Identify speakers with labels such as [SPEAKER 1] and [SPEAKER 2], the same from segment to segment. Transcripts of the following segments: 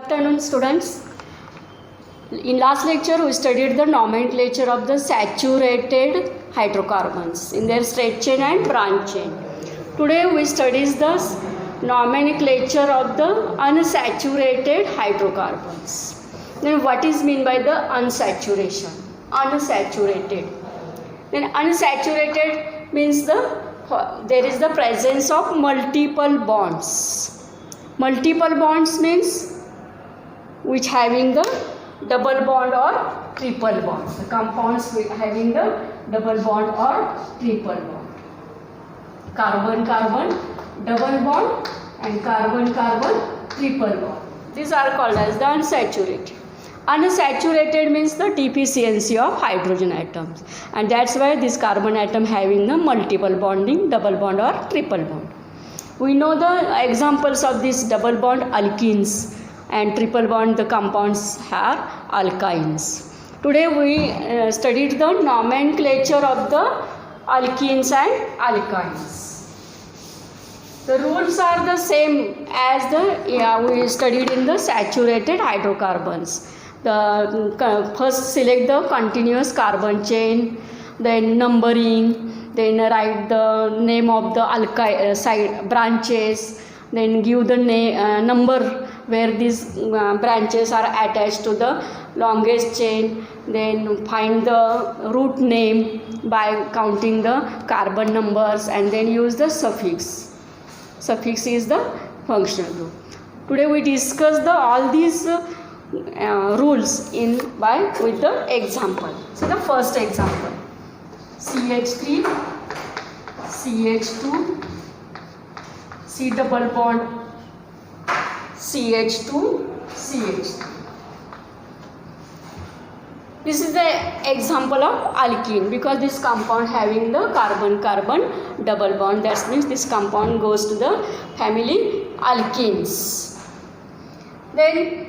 [SPEAKER 1] afternoon, students. In last lecture, we studied the nomenclature of the saturated hydrocarbons in their straight chain and branch chain. Today, we study the nomenclature of the unsaturated hydrocarbons. Then, what is meant by the unsaturation? Unsaturated. Then, unsaturated means there is the presence of multiple bonds. Multiple bonds means which having the double bond or triple bond. The compounds having the double bond or triple bond. Carbon-carbon, double bond, and carbon-carbon, triple bond. These are called as the unsaturated. Unsaturated means the deficiency of hydrogen atoms, and that's why this carbon atom having the multiple bonding, double bond or triple bond. We know the examples of this double bond alkenes, and triple bond the compounds are alkynes. Today we studied the nomenclature of the alkenes and alkynes. The rules are the same as we studied in the saturated hydrocarbons. First select the continuous carbon chain, then numbering, then write the name of the side branches, then give the number where these branches are attached to the longest chain, then find the root name by counting the carbon numbers, and then use the suffix. Suffix is the functional group. Today we discuss all these rules with the example. So the first example, CH3, CH2, C double bond, CH2, CH3. This is the example of alkene because this compound having the carbon-carbon double bond. That means this compound goes to the family alkenes. Then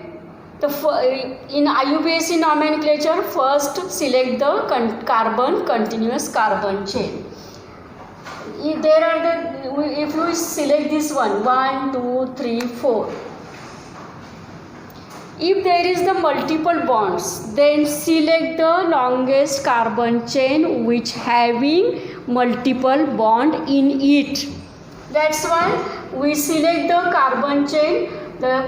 [SPEAKER 1] in IUPAC nomenclature, first select the carbon continuous carbon chain. If you select this one, 1, 2, 3, 4. If there is the multiple bonds, then select the longest carbon chain which having multiple bond in it. That's why we select the carbon chain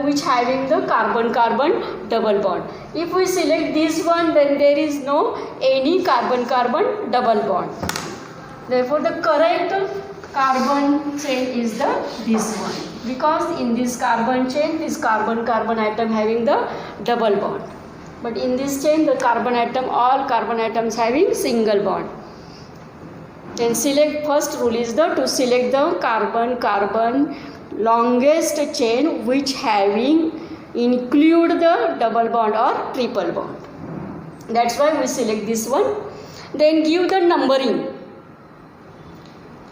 [SPEAKER 1] which having the carbon-carbon double bond. If we select this one, then there is no any carbon-carbon double bond. Therefore, the correct carbon chain is this one, because in this carbon chain, this carbon-carbon atom having the double bond. But in this chain, the carbon atom, all carbon atoms having single bond. Then first rule is to select the carbon-carbon longest chain which having include the double bond or triple bond. That's why we select this one. Then give the numbering.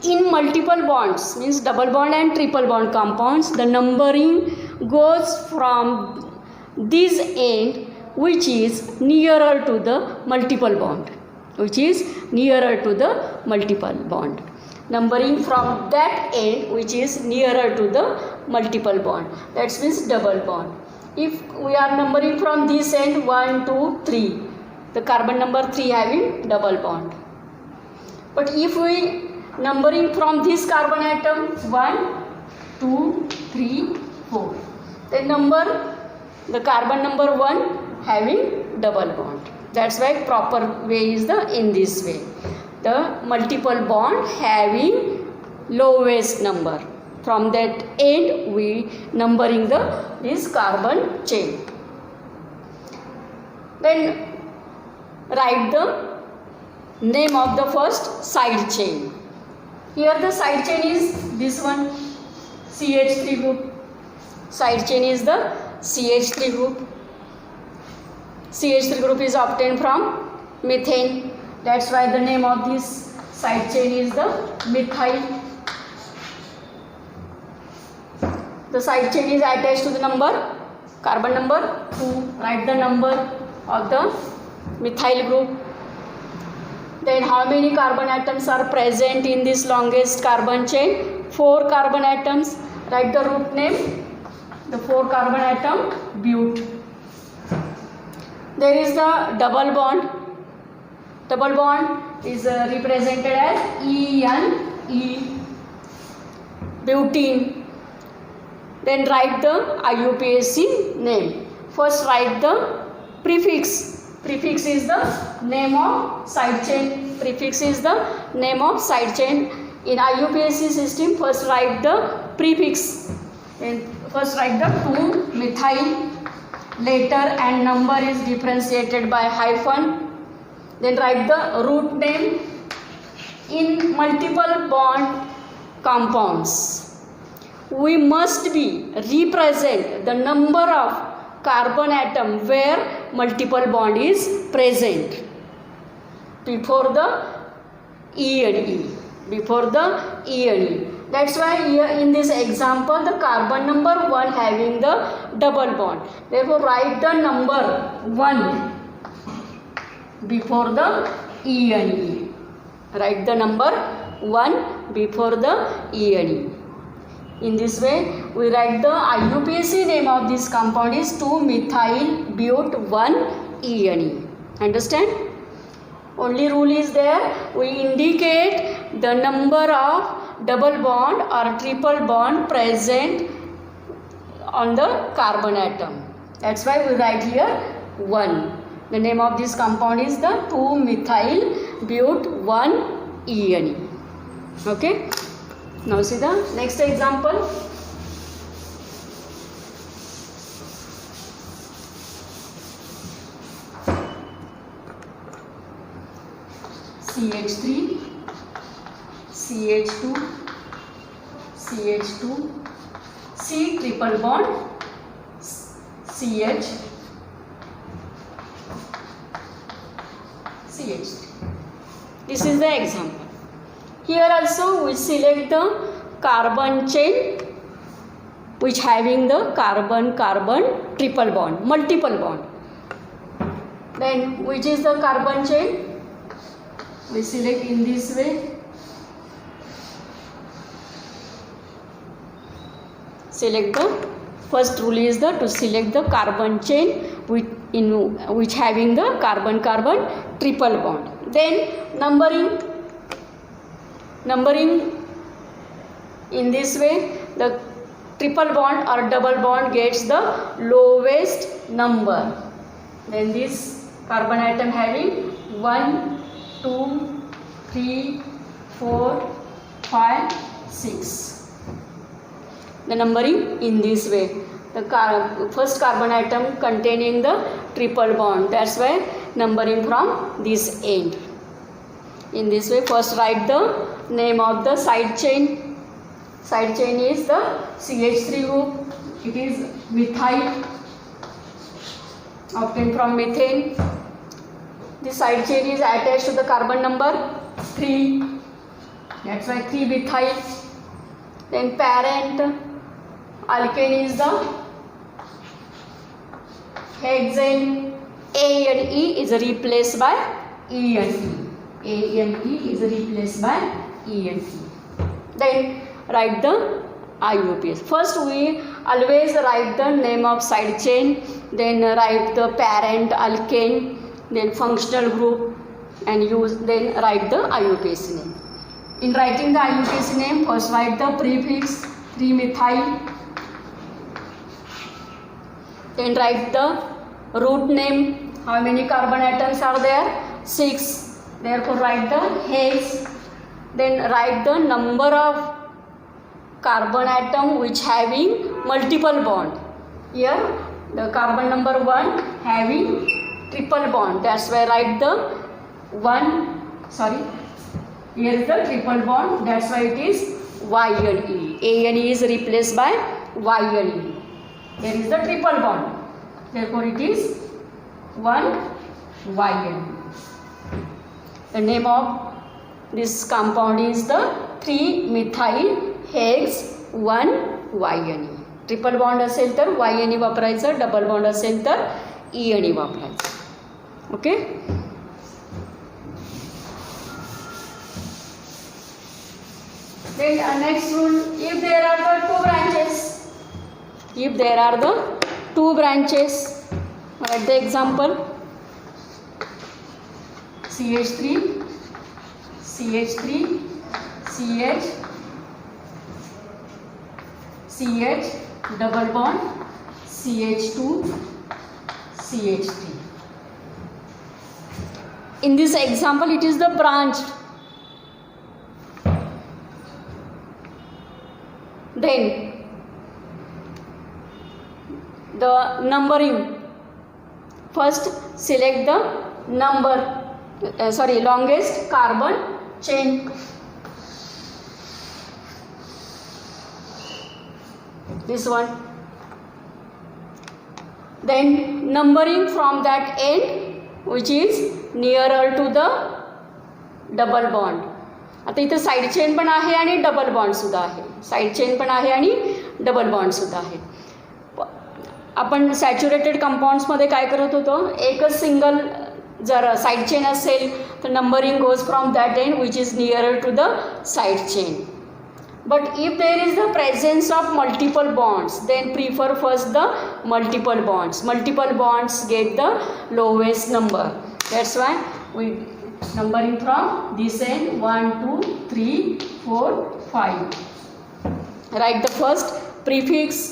[SPEAKER 1] In multiple bonds, means double bond and triple bond compounds, the numbering goes from this end which is nearer to the multiple bond. Numbering from that end which is nearer to the multiple bond. That means double bond. If we are numbering from this end 1, 2, 3, the carbon number 3 having double bond. But if we numbering from this carbon atom 1, 2, 3, 4, then the carbon number 1 having double bond. That's why proper way is in this way. The multiple bond having lowest number. From that end we numbering this carbon chain. Then write the name of the first side chain. Here the side chain is this one, CH3 group. Side chain is the CH3 group. CH3 group is obtained from methane. That's why the name of this side chain is the methyl. The side chain is attached to the carbon number 2. Write the number of the methyl group. Then how many carbon atoms are present in this longest carbon chain? 4 carbon atoms. Write the root name. the 4 carbon atom but. There is the double bond. Double bond is represented as ENE, butene. Then write the IUPAC name. First write the prefix. Prefix is the name of side chain. Prefix is the name of side chain. In IUPAC system, first write the prefix. And first write the 2-methyl. Letter and number is differentiated by hyphen. Then write the root name. In multiple bond compounds, we must be represent the number of carbon atom where multiple bond is present before the E and E. Before the E and E. That's why here in this example the carbon number 1 having the double bond. Therefore write the number 1 before the E and E. Write the number 1 before the E and E. In this way we write the IUPAC name of this compound is 2-methyl but 1 E and E. Understand? Only rule is there, we indicate the number of double bond or triple bond present on the carbon atom. That's why we write here 1. The name of this compound is the 2-methyl but 1 E and E. Okay. Now see the next example. CH3, CH2, CH2, C triple bond, CH, CH3. This is the example. Here also we select the carbon chain which having the carbon-carbon triple bond, multiple bond. Then which is the carbon chain? We select in this way. Select the first rule is the to select the carbon chain which having the carbon-carbon triple bond. Then numbering in this way the triple bond or double bond gets the lowest number. Then this carbon atom having 1, 2, 3, 4, 5, 6. The numbering in this way. The first carbon atom containing the triple bond. That's why numbering from this end. In this way, first write the name of the side chain. Side chain is the CH3 group. It is methyl obtained from methane. The side chain is attached to the carbon number 3. That's why 3-methyl. Then parent alkane is the hexane. A and E is replaced by E and E. A and E is replaced by E and E. Then write the IUPAC. First we always write the name of side chain, then write the parent alkane, then functional group, and then write the IUPAC name. In writing the IUPAC name, first write the prefix 3-methyl, then write the root name. How many carbon atoms are there? 6. Therefore write the hex. Then write the number of carbon atom which having multiple bond. Here the carbon number 1 having triple bond. That's why write the 1. Sorry. Here is the triple bond. That's why it is Y and E. A and E is replaced by Y and E. Here is the triple bond. Therefore it is 1 Y and E. The name of this compound is the 3-methyl hex 1 Y and E. Triple bond असेल तर वाय N E वापरायचं, double bond असेल तर E N E वापरायचं. Okay. Then next rule, if there are the 2 branches, If there are the two branches, write the example. CH3, CH3, CH, CH, double bond, CH2, CH3. In this example, it is the branch. Then the numbering. First, select the longest carbon chain. This one. Then numbering from that end which is nearer to the double bond. आता इथे side chain पण आहे आणि double bond सुद्धा आहे. Side chain पण आहे आणि डबल बॉन्ड सुद्धा आहे. आपण सॅच्युरेटेड कंपाऊंड्समध्ये काय करत होतो, एकच सिंगल जर साइड चेन असेल तर numbering goes from that end which is nearer to the side chain. But if there is the presence of multiple bonds, then prefer first the multiple bonds. Multiple bonds get the lowest number. That's why we numbering from this end 1, 2, 3, 4, 5. Write the first prefix,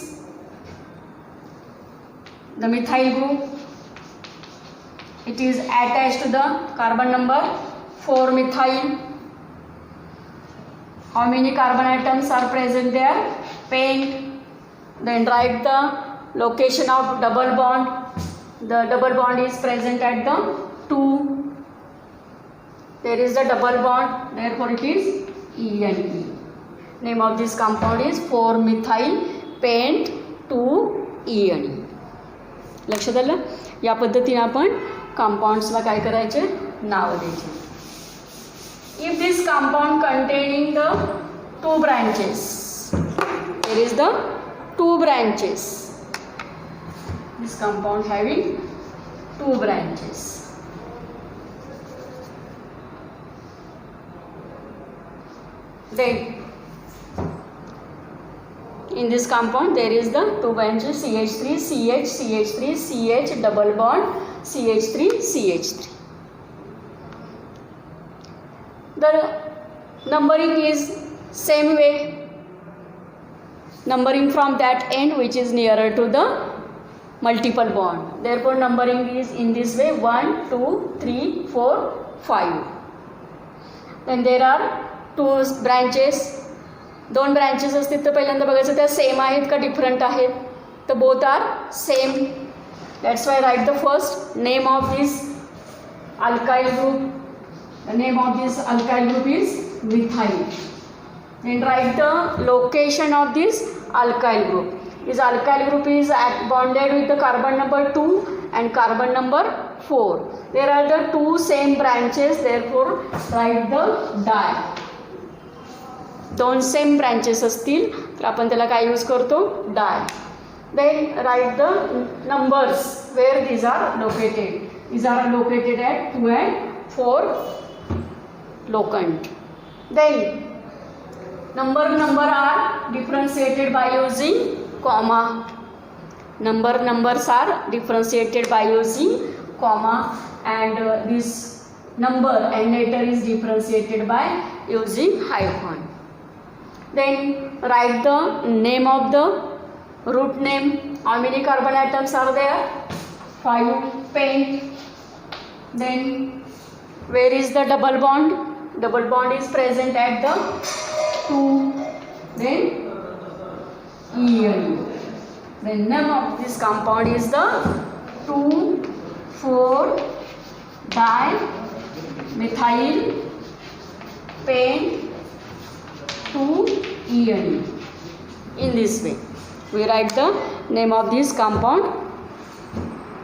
[SPEAKER 1] the methyl group. It is attached to the carbon number 4 methyl. How many carbon atoms are present there? Paint. Then write the location of double bond. The double bond is present at the 2. There is the double bond, therefore it is ENE. Name of this compound is 4-methyl pent 2-ENE. लक्षात आलं? या पद्धतीने आपण कंपाउंड्सला काय करायचे, नाव द्यायचे. If this compound containing the two branches, there is the two branches. This compound having two branches. Then in this compound there is the two branches CH3, CH, CH3, CH, double bond, CH3, CH3. The numbering is same way. Numbering from that end which is nearer to the multiple bond. Therefore numbering is in this way 1, 2, 3, 4, 5. Then there are two branches. दोन branches असतील तर पहिल्यांदा बघायचं त्या same आहेत का different आहेत. तर both are same. That's why write the first name of this alkyl group. The name of this alkyl group is methyl. Then write the location of this alkyl group. This alkyl group is bonded with the carbon number 2 and carbon number 4. There are the two same branches, therefore write the di. दोन same branches असतील तर आपण त्याला काय use करतो, di. Then write the numbers where these are located. These are located at 2 and 4 locant. Then number are differentiated by using comma. Numbers are differentiated by using comma, and this number and letter is differentiated by using hyphen. Then write the name of the root name. How many carbon atoms are there? 5. Paint. Then where is the double bond? Double bond is present at the 2. Then ENE. The name of this compound is the 2,4-dimethyl pent 2-ENE. In this way we write the name of this compound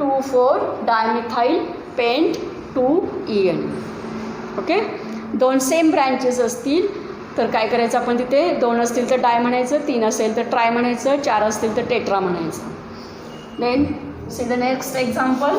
[SPEAKER 1] 2,4-dimethyl pent 2-ENE. Okay. दोन same branches असतील तर काय करायचं आपण, तिथे 2 असतील तर di म्हणायचं, 3 असेल तर ट्राय म्हणायचं, 4 असतील तर टेट्रा म्हणायचं. Then see the next example.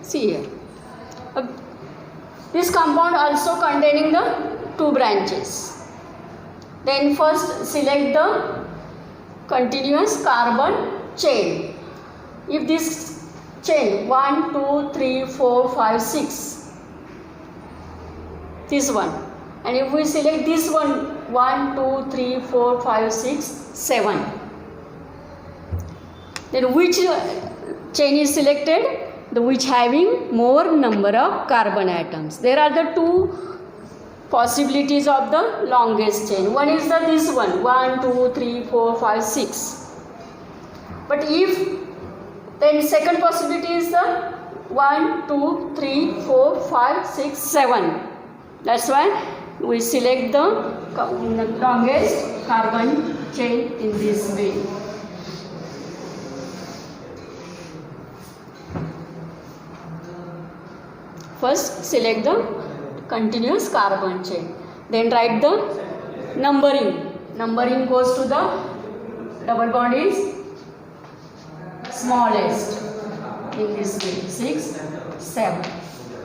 [SPEAKER 1] See here. This compound also containing the 2 branches. Then first select the continuous carbon chain. If this chain 1, 2, 3, 4, 5, 6, this one, and if we select this one 1, 2, 3, 4, 5, 6, 7, then which chain is selected? The which having more number of carbon atoms. There are the 2 possibilities of the longest chain. One is this one 1, 2, 3, 4, 5, 6. But if then second possibility is the 1, 2, 3, 4, 5, 6, 7. That's why we select the longest carbon chain in this way. First select the continuous carbon chain. Then write the numbering. Numbering goes to the double bond is smallest in this way 6, 7.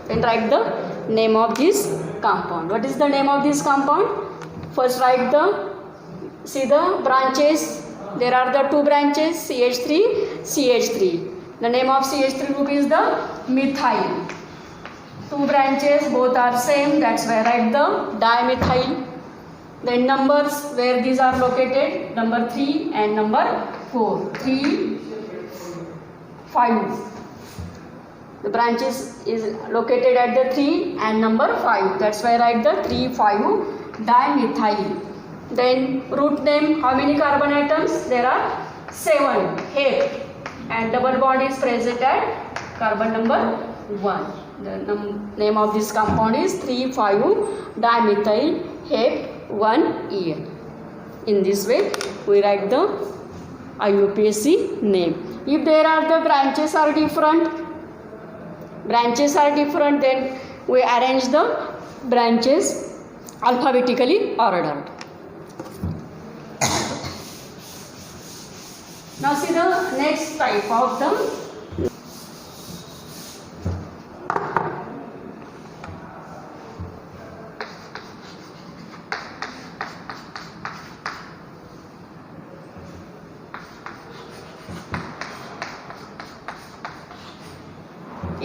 [SPEAKER 1] Then write the name of this compound. What is the name of this compound? First write see the branches. There are the 2 branches CH3, CH3. The name of CH3 group is the methyl. 2 branches, both are same, that's why write the dimethyl. Then numbers where these are located, number 3 and number 4. 3, 5. The branches is located at the 3 and number 5. That's why write the 3, 5 dimethyl. Then root name, how many carbon atoms? There are 7. Hep. And double bond is present at carbon number 1. The name of this compound is 3,5-dimethyl hep 1-EL. In this way, we write the IUPAC name. If there are the branches are different, then we arrange the branches alphabetically ordered. Now see the next type of the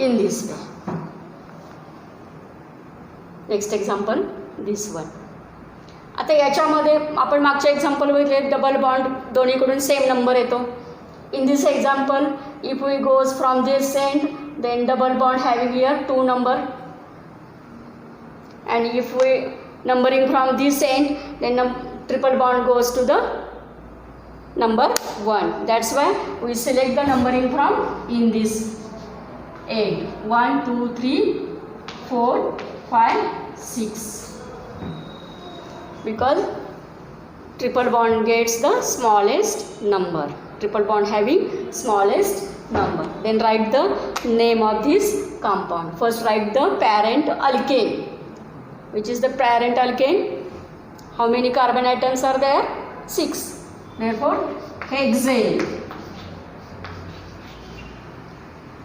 [SPEAKER 1] in this way. Next example this one. आता याच्यामध्ये आपण मागच्या example बघितले double bond दोन्हीकडून same number येतो. In this example if we goes from this end then double bond having here 2 number and if we numbering from this end then triple bond goes to the number 1. That's why we select the numbering from in this end 1, 2, 3, 4, 5, 6 because triple bond gets the smallest number. Triple bond having smallest number. Then write the name of this compound. First write the parent alkane. Which is the parent alkane? How many carbon atoms are there? 6. Therefore hexane.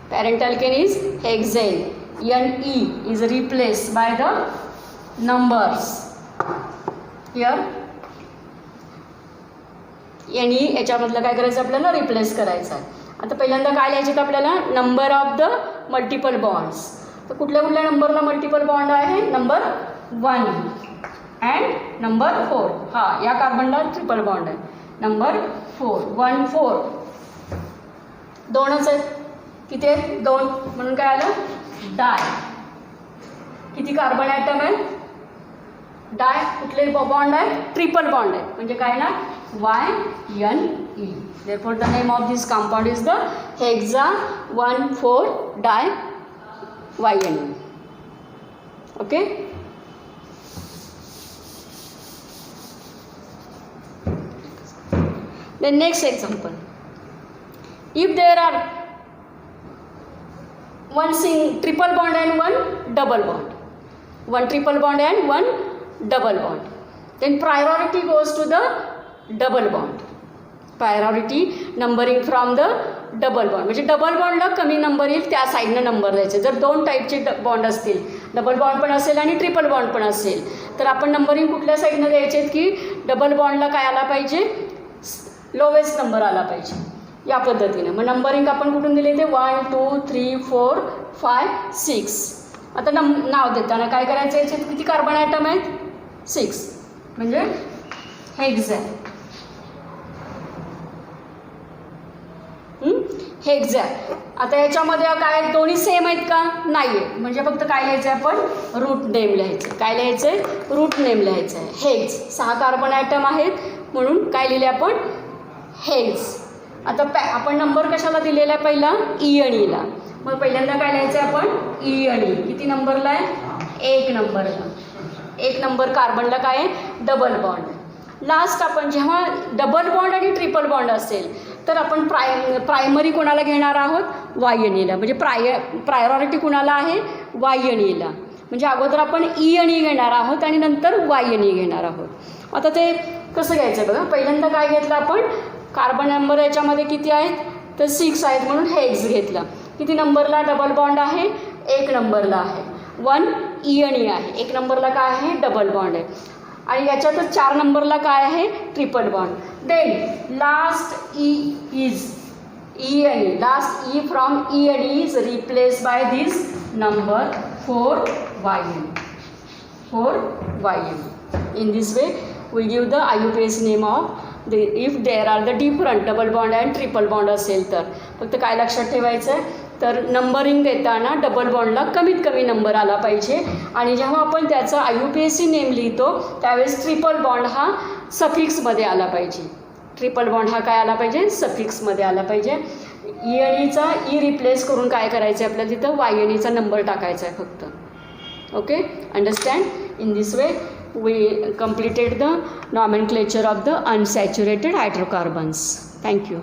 [SPEAKER 1] Parent alkane is hexane. Ne is replaced by the numbers. Here Ne याच्यामधलं काय करायचं आपल्याला replace करायचं आहे. आता पहिल्यांदा काय लिहायचं आपल्याला number of the multiple bonds. तर कुठल्या कुठल्या नंबरला मल्टिपल बॉन्ड आहे? Number 1 and number 4. हा या कार्बनला ट्रिपल बॉन्ड आहे. नंबर 4 1 4 दोनच आहेत. किती आहेत? 2 म्हणून काय आलं? डाय. किती कार्बन ॲटम आहे? डाय. कुठले बॉन्ड आहे? ट्रिपल बॉन्ड आहे. म्हणजे काय ना YNE. Therefore the name of this compound is the hexa 1,4 di-YNE. Okay. The next example, if there are one triple bond and one double bond, one triple bond and one double bond, then priority goes to the double bond. Priority numbering from the double bond, म्हणजे double बॉन्डला कमी number येईल त्या साईडनं number द्यायचे. जर 2 टाईपचे bond असतील, double bond पण असेल आणि ट्रिपल बॉन्ड पण असेल, तर आपण नंबरिंग कुठल्या साईडनं द्यायचे की डबल बॉन्डला काय आला पाहिजे, लोवेस्ट नंबर आला पाहिजे, या पद्धतीनं. मग नंबरिंग आपण कुठून दिले ते 1 2 3 4 5 6. आता नाव देताना काय करायचं, याच्यात किती कार्बन ॲटम आहेत, 6, म्हणजे हेक्झॅ. हेक्झॅ. आता याच्यामध्ये काय दोन्ही सेम आहेत का, नाही आहे, म्हणजे फक्त काय लिहायचं आहे आपण, रूट नेम लिहायचं. काय लिहायचं आहे, रूट नेम लिहायचं आहे. हेक्स 6 कार्बन ॲटम आहेत म्हणून काय लिहिले आपण, हेक्स. आता आपण नंबर कशाला दिलेला आहे, पहिला ई आणि ईला. मग पहिल्यांदा काय लिहायचं आहे आपण, ई आणि ई. किती नंबरला आहे, 1 नंबरला. 1 नंबर कार्बनला काय आहे, डबल बॉन्ड. लास्ट आपण जेव्हा डबल बॉन्ड आणि ट्रिपल बॉन्ड असेल तर आपण प्रायमरी कोणाला घेणार आहोत, वाय आणि ईला. म्हणजे प्रायोरिटी कुणाला आहे, वाय आणि ईला. म्हणजे अगोदर आपण ई आणि ई घेणार आहोत आणि नंतर वाय आणि ई घेणार आहोत. आता ते कसं घ्यायचं बघा. पहिल्यांदा काय घेतलं आपण, कार्बन नंबर याच्यामध्ये किती आहेत, तर 6 आहेत म्हणून हेक्स घेतला. किती नंबरला डबल बॉन्ड आहे, 1 नंबरला आहे. 1 ई आणि ई आहे. 1 नंबरला काय आहे, डबल बॉन्ड आहे. आणि याच्यातच 4 नंबरला काय आहे, triple bond. Then last E is E आणि E. Last E from E आणि E is replace by this number 4 Y N. 4 Y N. In this way we give the IUPAC name of the, if there are the different double bond and triple bond असेल तर. फक्त काय लक्षात ठेवायचं आहे, तर numbering देताना double बॉन्डला कमीत कमी नंबर आला पाहिजे. आणि जेव्हा आपण त्याचा IUPAC नेम लिहितो त्यावेळेस ट्रिपल बॉन्ड हा सफिक्समध्ये आला पाहिजे. ट्रिपल बॉन्ड हा काय आला पाहिजे, सफिक्समध्ये आला पाहिजे. ई आणि ईचा ई रिप्लेस करून काय करायचं आहे आपल्याला, तिथं वाय आणि ईचा नंबर टाकायचा आहे फक्त. Okay, understand. In this way we completed the nomenclature of the unsaturated hydrocarbons. Thank you.